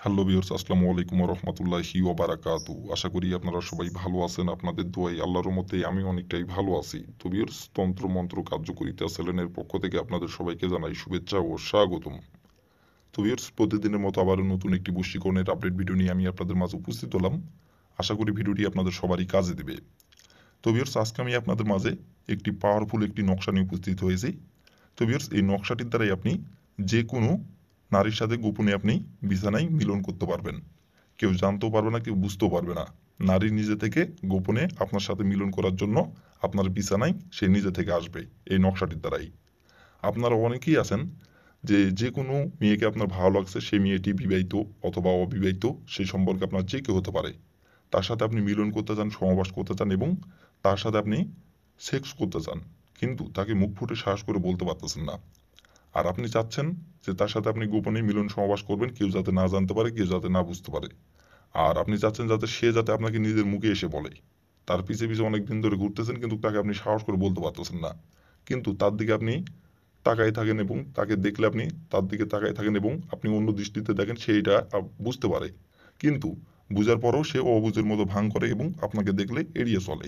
Hello viewers, আসসালামু আলাইকুম ওয়া রাহমাতুল্লাহি ওয়া বারাকাতুহু। আশা করি আপনারা সবাই ভালো আছেন। আপনাদের দোয়ায় আল্লাহর রহমতে আমি অনেকটাই ভালো আছি। তো ভিউয়ার্স, তন্ত্র মন্ত্র কার্যকরিতা চ্যানেলের পক্ষ থেকে আপনাদের সবাইকে জানাই শুভেচ্ছা ও স্বাগতম। তো ভিউয়ার্স, প্রতিদিনের মতো আবারও নতুন একটি বশীকরণের আপডেট ভিডিও নিয়ে আমি আপনাদের মাঝে উপস্থিত হলাম। আশা করি ভিডিওটি আপনাদের সবারই কাজে দেবে। তো ভিউয়ার্স, আজকে আমি আপনাদের মাঝে একটি পাওয়ারফুল একটি নকশা নিয়ে উপস্থিত হয়েছি। তো ভিউয়ার্স, এই নকশাটির দ্বারাই আপনি যে কোনো নারীর সাথে গোপনে আপনি বিছানায় মিলন করতে পারবেন। কেউ জানতেও পারবে না, কেউ বুঝতেও পারবে না। নারী নিজে থেকে গোপনে আপনার সাথে মিলন করার জন্য আপনার বিছানায় সে নিজে থেকে আসবে এই নকশাটির দ্বারাই। আপনারা অনেকেই আছেন যে কোনো মেয়েকে আপনার ভালো লাগছে, সেই মেয়েটি বিবাহিত অথবা অবিবাহিত, সেই সম্পর্কে আপনার যে কেউ হতে পারে। তার সাথে আপনি মিলন করতে চান, সহবাস করতে চান এবং তার সাথে আপনি সেক্স করতে চান, কিন্তু তাকে মুখ ফুটে সাহস করে বলতে পারতেছেন না। আর আপনি চাচ্ছেন যে তার সাথে আপনি গোপনে মিলন সহবাস করবেন, কেউ যাতে না জানতে পারে, কেউ যাতে না বুঝতে পারে। আর আপনি চাচ্ছেন যাতে সে যাতে আপনাকে নিজের মুখে এসে বলে। তার পিছে পিছে অনেক দিন ধরে ঘুরতেছেন, কিন্তু তাকে আপনি সাহস করে বলতে পারতেছেন না। কিন্তু তার দিকে আপনি তাকাই থাকেন এবং তাকে দেখলে আপনি তার দিকে তাকাই থাকেন এবং আপনি অন্য দৃষ্টিতে দেখেন, সে এটা বুঝতে পারে। কিন্তু বুঝার পরেও সে অবুঝের মতো ভান করে এবং আপনাকে দেখলে এড়িয়ে চলে।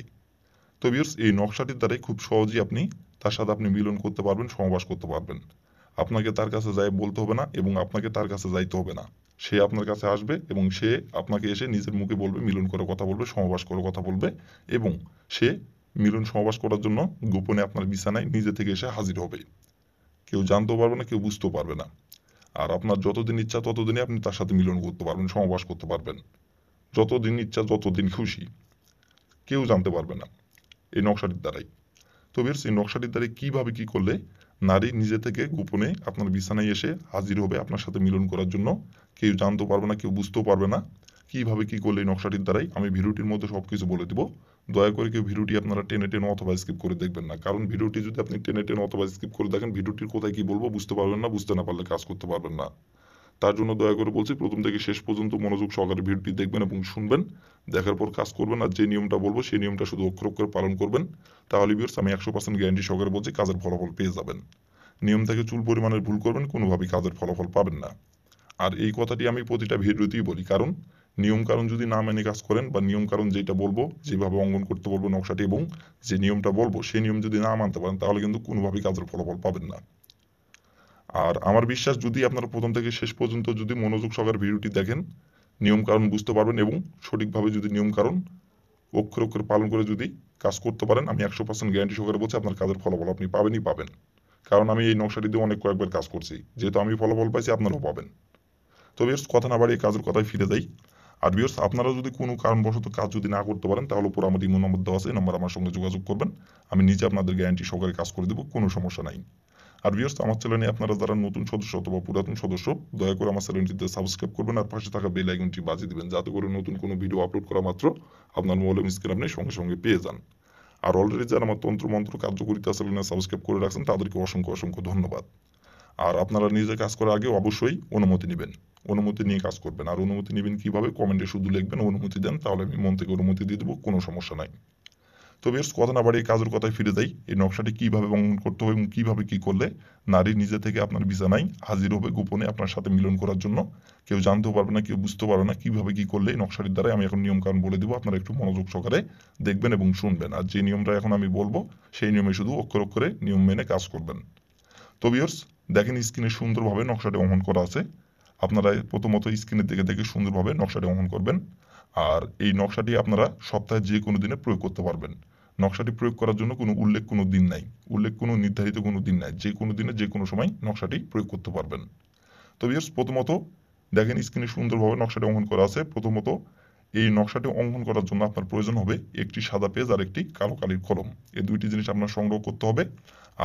তো ভিউয়ার্স, এই নকশাটির দ্বারাই খুব সহজেই আপনি তার সাথে আপনি মিলন করতে পারবেন, সহবাস করতে পারবেন। আপনাকে তার কাছে যাই বলতে হবে না এবং আপনাকে তার কাছে যাইতে হবে না। সে আপনার কাছে আসবে এবং সে আপনাকে এসে নিজের মুখে বলবে, মিলন করে কথা বলবে, সহবাস করে কথা বলবে এবং সে মিলন সহবাস করার জন্য গোপনে আপনার বিছানায় নিজে থেকে এসে হাজির হবে। কেউ জানতেও পারবে না, কেউ বুঝতেও পারবে না। আর আপনার যতদিন ইচ্ছা ততদিনই আপনি তার সাথে মিলন করতে পারবেন, সহবাস করতে পারবেন। যতদিন ইচ্ছা, যতদিন খুশি, কেউ জানতে পারবে না এই নকশাটির দ্বারাই। তো ভিউয়ার্স, এই নকশাটির দ্বারা কিভাবে কি করলে নারী নিজে থেকে গোপনে আপনার বিছানায় এসে হাজির হবে আপনার সাথে মিলন করার জন্য, কেউ জানতেও পারবে না, কেউ বুঝতেও পারবে না। কিভাবে কি করলে এই নকশাটির দ্বারাই আমি ভিডিওটির মধ্যে সবকিছু বলে দিব। দয়া করে কেউ ভিডিওটি আপনারা টেনে টেনে অথবা স্কিপ করে দেখবেন না, কারণ ভিডিওটি যদি আপনি টেনে টেনে অথবা স্কিপ করে দেখেন, ভিডিওটির কোথায় কি বলবো বুঝতে পারবেন না, বুঝতে না পারলে কাজ করতে পারবেন না। তার জন্য দয়া করে বলছি, প্রথম থেকে শেষ পর্যন্ত মনোযোগ সহকারে ভিডিওটি দেখবেন এবং শুনবেন। দেখার পর কাজ করবেন, আর যে নিয়মটা বলবো সেই নিয়মটা শুধু অক্ষর অক্ষরে পালন করবেন। তাহলে ভিউয়ার্স, আমি 100% গ্যারান্টি সহকারে বলছি কাজের ফলাফল পেয়ে যাবেন। নিয়ম থেকে চুল পরিমাণের ভুল করবেন, কোনোভাবেই কাজের ফলাফল পাবেন না। আর এই কথাটি আমি প্রতিটা ভিডিওতেই বলি, কারণ নিয়ম কারণ যদি না মেনে কাজ করেন বা নিয়ম কারণ যেটা বলবো, যেভাবে অঙ্কন করতে বলবো নকশাটি এবং যে নিয়মটা বলবো সেই নিয়ম যদি না মানতে পারেন, তাহলে কিন্তু কোনোভাবেই কাজের ফলাফল পাবেন না। আর আমার বিশ্বাস, যদি আপনারা প্রথম থেকে শেষ পর্যন্ত যদি মনোযোগ সহকারে ভিডিওটি দেখেন, নিয়ম কারণ বুঝতে পারবেন এবং সঠিকভাবে যদি নিয়ম কারণ অক্ষরে অক্ষরে পালন করে যদি কাজ করতে পারেন, আমি 100% গ্যারান্টি সহকারে বলছি আপনার কাজের ফলাফল আপনি পাবেনই পাবেন। কারণ আমি এই নকশাটি দিয়ে অনেক কয়েকবার কাজ করছি, যেহেতু আমি ফলাফল পাইছি, আপনারাও পাবেন। তো ভিউয়ার্স, কথা না বাড়িয়ে কাজের কথায় ফিরে যাই। আর ভিউয়ার্স, আপনারা যদি কোনো কারণবশত কাজ যদি না করতে পারেন, তাহলে উপর আমার ইমো নম্বর দেওয়া আছে, এই নম্বর আমার সঙ্গে যোগাযোগ করবেন। আমি নিজে আপনাদের গ্যারান্টি সহকারে কাজ করে দেবো, কোনো সমস্যা নাই। আর ভিউয়ার্স, আমার চ্যানেলে আপনারা যারা নতুন সদস্য অথবা পুরাতন সদস্য, দয়া করে আমার চ্যানেলটিতে সাবস্ক্রাইব করবেন আর পাশে থাকা বেল আইকনটি বাজিয়ে দিবেন, যাতে করে নতুন কোনো ভিডিও আপলোড করা মাত্র আপনার মোবাইল স্ক্রিনে আপনি সঙ্গে সঙ্গে পেয়ে যান। আর অলরেডি যারা আমার তন্ত্র মন্ত্র কার্যকরিতা চ্যানেলে সাবস্ক্রাইব করে রাখছেন, তাদেরকে অসংখ্য অসংখ্য ধন্যবাদ। আর আপনারা নিজে কাজ করার আগে অবশ্যই অনুমতি নেবেন, অনুমতি নিয়ে কাজ করবেন। আর অনুমতি নেবেন কিভাবে, কমেন্টে শুধু লিখবেন অনুমতি দেন, তাহলে আমি মন থেকে অনুমতি দিয়ে দেবো, কোনো সমস্যা নাই। তো বেশ, কথা না বাড়িয়ে কাজের কথায় ফিরে যাই। এই নকশাটি কিভাবে অঙ্কন করতে হবে এবং কিভাবে কি করলে নারী নিজে থেকে আপনার বিছানায় হাজির হবে গোপনে আপনার সাথে মিলন করার জন্য, কেউ জানতেও পারবে না, কেউ বুঝতে পারবে না। কিভাবে কি করলে এই নকশাটির দ্বারা আমি এখন নিয়ম কারণ বলে দিব, আপনারা একটু মনোযোগ সহকারে দেখবেন এবং শুনবেন। আর যে নিয়মটা এখন আমি বলবো সেই নিয়মে শুধু অক্ষর অক্ষরে নিয়ম মেনে কাজ করবেন। তো ভিউয়ার্স, দেখেন স্ক্রিনে সুন্দরভাবে নকশাটি অঙ্কন করা আছে। আপনারা প্রথমত স্ক্রিনের দিকে দেখে সুন্দরভাবে নকশাটি অঙ্কন করবেন। আর এই নকশাটি আপনারা সপ্তাহে যে কোনো দিনে প্রয়োগ করতে পারবেন। নকশাটি প্রয়োগ করার জন্য কোনো দিন নাই, কোনো নির্ধারিত কোনো দিন নাই। যে কোনো দিনে যে কোনো সময় নকশাটি প্রয়োগ করতে পারবেন। তো ভিউয়ার্স, প্রথমত দেখেন স্ক্রিনে সুন্দরভাবে নকশাটি অঙ্কন করা আছে। প্রথমত এই নকশাটি অঙ্কন করার জন্য আপনার প্রয়োজন হবে একটি সাদা পেজ আর একটি কালো কালির কলম। এই দুইটি জিনিস আপনার সংগ্রহ করতে হবে।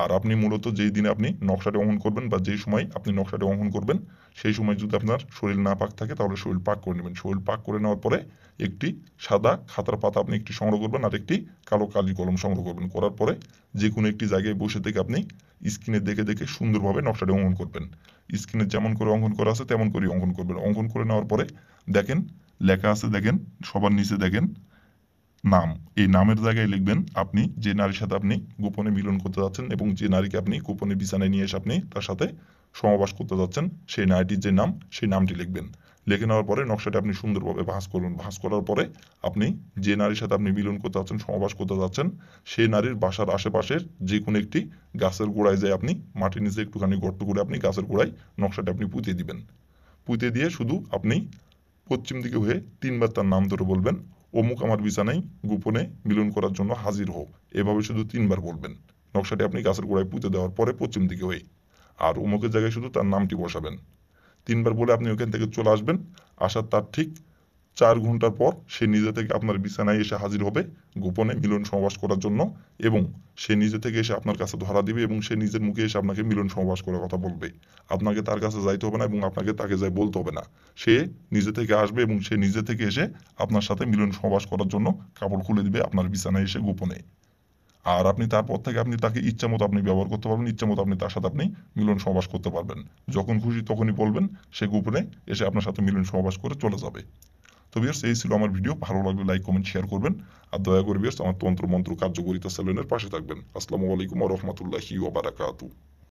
আর আপনি মূলত যেই দিনে আপনি নকশাটি অঙ্কন করবেন বা যেই সময় আপনি নকশাটি অঙ্কন করবেন, সেই সময় যদি আপনার শরীর না পাক থাকে, তাহলে শরীর পাক করে নেবেন। শরীর পাক করে নেওয়ার পরে একটি সাদা খাতার পাতা আপনি একটি সংগ্রহ করবেন আর একটি কালো কালি কলম সংগ্রহ করবেন। করার পরে যে কোনো একটি জায়গায় বসে থেকে আপনি স্ক্রিনে দেখে দেখে সুন্দরভাবে নকশাটি অঙ্কন করবেন। স্ক্রিনে যেমন করে অঙ্কন করা আছে তেমন করেই অঙ্কন করবেন। অঙ্কন করে নেওয়ার পরে দেখেন লেখা আছে, দেখেন সবার নিচে দেখেন নাম। এই নামের জায়গায় লিখবেন আপনি যে নারীর সাথে আপনি গোপনে মিলন করতে যাচ্ছেন এবং যে নারীকে আপনি গোপনে বিছানায় নিয়ে এসে আপনি তার সাথে সমাবাস করতে যাচ্ছেন, সেই নারীটির যে নাম সেই নামটি লিখবেন। লিখে নেওয়ার পরে নকশাটা আপনি সুন্দরভাবে ভাঁজ করবেন। ভাঁজ করার পরে আপনি যে নারীর সাথে আপনি মিলন করতে যাচ্ছেন, সহবাস করতে যাচ্ছেন, সেই নারীর বাসার আশেপাশের যে কোনো একটি গাছের গোড়ায় যায় আপনি মাটির নিচে একটুখানি গর্ত করে আপনি গাছের গোড়ায় নকশাটা আপনি পুঁতে দিবেন। পুঁতে দিয়ে শুধু আপনি পশ্চিম দিকে হয়ে 3 বার তার নাম ধরে বলবেন, অমুক আমার বিছানায় গোপনে মিলন করার জন্য হাজির হও। এভাবে শুধু 3 বার বলবেন। নকশাটি আপনি গাছের গোড়ায় পুঁতে দেওয়ার পরে পশ্চিম দিকে হয়ে, আর অমুকের জায়গায় শুধু তার নামটি বসাবেন। 3 বার বলে আপনি ওখান থেকে চলে আসবেন। আসার তার ঠিক 4 ঘন্টার পর সে নিজে থেকে আপনার বিছানায় এসে হাজির হবে গোপনে মিলন সহবাস করার জন্য, এবং সে নিজে থেকে এসে আপনার কাছে ধরা দিবে এবং সে নিজের মুখে এসে আপনাকে মিলন সহবাস করার কথা বলবে। আপনাকে তার কাছে যাইতে হবে না এবং আপনাকে তাকে যাই বলতে হবে না। সে নিজে থেকে আসবে এবং সে নিজে থেকে এসে আপনার সাথে মিলন সহবাস করার জন্য কাপড় খুলে দিবে আপনার বিছানায় এসে গোপনে। আর আপনি তারপর থেকে আপনি তাকে ইচ্ছা মতো আপনি ব্যবহার করতে পারবেন, ইচ্ছা মতো আপনি তার সাথে আপনি মিলন সহবাস করতে পারবেন। যখন খুশি তখনই বলবেন, সে গোপনে এসে আপনার সাথে মিলন সহবাস করে চলে যাবে। তো ভিউয়ার্স, এই ছিল আমার ভিডিও। ভালো লাগলে লাইক কমেন্ট শেয়ার করবেন, আর দয়া করে ভিউয়ার্স আমার তন্ত্র মন্ত্র কার্যকরিতা চ্যানেলের পাশে থাকবেন। আসসালামু আলাইকুম ওয়া রাহমাতুল্লাহি ওয়া বারাকাতুহু।